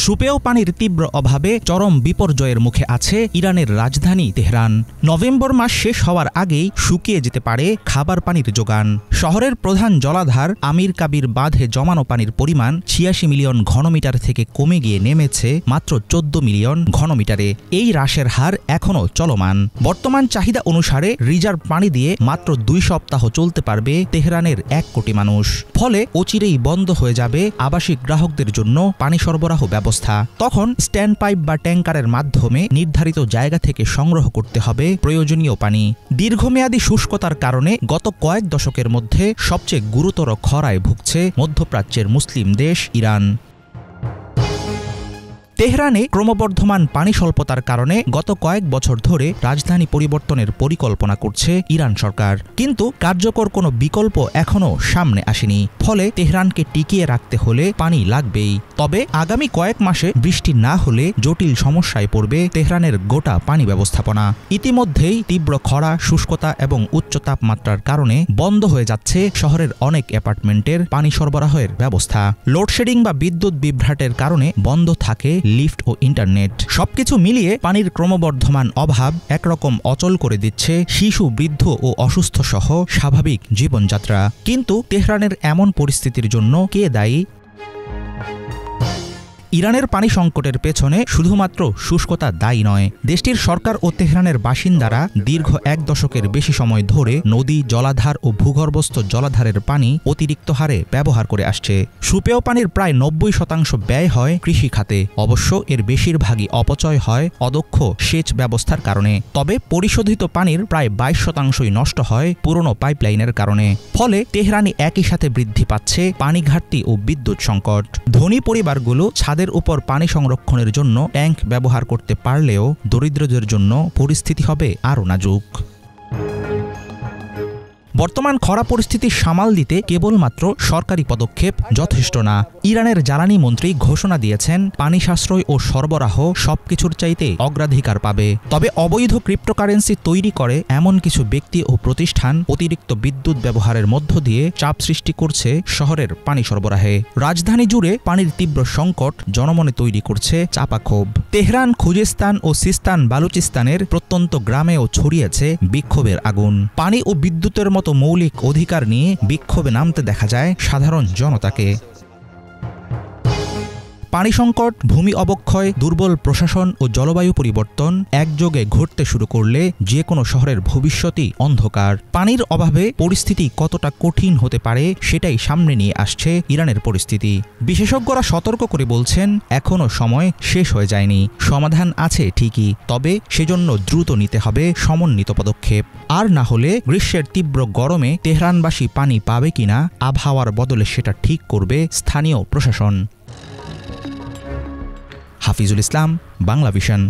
সুপেয় পানির তীব্র অভাবে চরম বিপর্যয়ের মুখে আছে ইরানের রাজধানী তেহরান। নভেম্বর মাস শেষ হওয়ার আগেই শুকিয়ে যেতে পারে খাবার পানির যোগান। শহরের প্রধান জলাধার আমির কাবির বাঁধে জমানো পানির পরিমাণ ৮৬ মিলিয়ন ঘনমিটার থেকে কমে গিয়ে নেমেছে মাত্র ১৪ মিলিয়ন ঘনমিটারে। এই হ্রাসের হার এখনও চলমান। বর্তমান চাহিদা অনুসারে রিজার্ভ পানি দিয়ে মাত্র ২ সপ্তাহ চলতে পারবে তেহরানের ১ কোটি মানুষ। ফলে অচিরেই বন্ধ হয়ে যাবে আবাসিক গ্রাহকদের জন্য পানি সরবরাহ ব্যবস্থা। তখন স্ট্যান্ড পাইপ বা ট্যাঙ্কারের মাধ্যমে নির্ধারিত জায়গা থেকে সংগ্রহ করতে হবে প্রয়োজনীয় পানি। দীর্ঘমেয়াদী শুষ্কতার কারণে গত কয়েক দশকের মধ্যে সবচেয়ে গুরুতর খরায় ভুগছে মধ্যপ্রাচ্যের মুসলিম দেশ ইরান। তেহরানে ক্রমবর্ধমান পানি স্বল্পতার কারণে গত কয়েক বছর ধরে রাজধানী পরিবর্তনের পরিকল্পনা করছে ইরান সরকার, কিন্তু কার্যকর কোনো বিকল্প এখনও সামনে আসেনি। ফলে তেহরানকে টিকিয়ে রাখতে হলে পানি লাগবেই। তবে আগামী কয়েক মাসে বৃষ্টি না হলে জটিল সমস্যায় পড়বে তেহরানের গোটা পানি ব্যবস্থাপনা। ইতিমধ্যেই তীব্র খরা, শুষ্কতা এবং উচ্চ তাপমাত্রার কারণে বন্ধ হয়ে যাচ্ছে শহরের অনেক অ্যাপার্টমেন্টের পানি সরবরাহের ব্যবস্থা। লোডশেডিং বা বিদ্যুৎ বিভ্রাটের কারণে বন্ধ থাকে লিফট ও ইন্টারনেট। সবকিছু মিলিয়ে পানির ক্রমবর্ধমান অভাব একরকম অচল করে দিচ্ছে শিশু, বৃদ্ধ ও অসুস্থ সহ স্বাভাবিক জীবনযাত্রা। কিন্তু তেহরানের এমন পরিস্থিতির জন্য কে দায়ী? ইরানের পানি সংকটের পেছনে শুধুমাত্র শুষ্কতা দায়ী নয়। দেশটির সরকার ও তেহরানের বাসিন্দারা দীর্ঘ ১ দশকের বেশি সময় ধরে নদী, জলাধার ও ভূগর্ভস্থ জলাধারের পানি অতিরিক্ত হারে ব্যবহার করে আসছে। সুপেয় পানির প্রায় ৯০% ব্যয় হয় কৃষি খাতে। অবশ্য এর বেশিরভাগই অপচয় হয় অদক্ষ সেচ ব্যবস্থার কারণে। তবে পরিশোধিত পানির প্রায় ২২% নষ্ট হয় পুরনো পাইপলাইনের কারণে। ফলে তেহরানে একই সাথে বৃদ্ধি পাচ্ছে পানি ঘাটতি ও বিদ্যুৎ সংকট। ধনী পরিবারগুলো ছাদের উপর পানি সংরক্ষণের জন্য ট্যাঙ্ক ব্যবহার করতে পারলেও দরিদ্রদের জন্য পরিস্থিতি হবে আরও নাজুক। বর্তমান খরা পরিস্থিতি সামাল দিতে কেবলমাত্র সরকারি পদক্ষেপ যথেষ্ট না। ইরানের জ্বালানি মন্ত্রী ঘোষণা দিয়েছেন পানি সাশ্রয় ও সরবরাহ সবকিছুর চাইতে অগ্রাধিকার পাবে। তবে অবৈধ ক্রিপ্টোকারেন্সি তৈরি করে এমন কিছু ব্যক্তি ও প্রতিষ্ঠান অতিরিক্ত বিদ্যুৎ ব্যবহারের মধ্য দিয়ে চাপ সৃষ্টি করছে শহরের পানি সরবরাহে। রাজধানী জুড়ে পানির তীব্র সংকট জনমনে তৈরি করছে চাপা ক্ষোভ। তেহরান, খুজেস্তান ও সিস্তান বালুচিস্তানের প্রত্যন্ত গ্রামেও ছড়িয়েছে বিক্ষোভের আগুন। পানি ও বিদ্যুতের মতো মৌলিক অধিকার নিয়ে বিক্ষোভে নামতে দেখা যায় সাধারণ জনতাকে। পানি সংকট, ভূমি অবক্ষয়, দুর্বল প্রশাসন ও জলবায়ু পরিবর্তন একযোগে ঘটতে শুরু করলে যে কোনো শহরের ভবিষ্যৎই অন্ধকার। পানির অভাবে পরিস্থিতি কতটা কঠিন হতে পারে সেটাই সামনে নিয়ে আসছে ইরানের পরিস্থিতি। বিশেষজ্ঞরা সতর্ক করে বলছেন, এখনও সময় শেষ হয়ে যায়নি। সমাধান আছে ঠিকই, তবে সেজন্য দ্রুত নিতে হবে সমন্বিত পদক্ষেপ। আর না হলে গ্রীষ্মের তীব্র গরমে তেহরানবাসী পানি পাবে কিনা আবহাওয়ার বদলে সেটা ঠিক করবে স্থানীয় প্রশাসন। হাফিজুল ইসলাম, বাংলা ভিশন।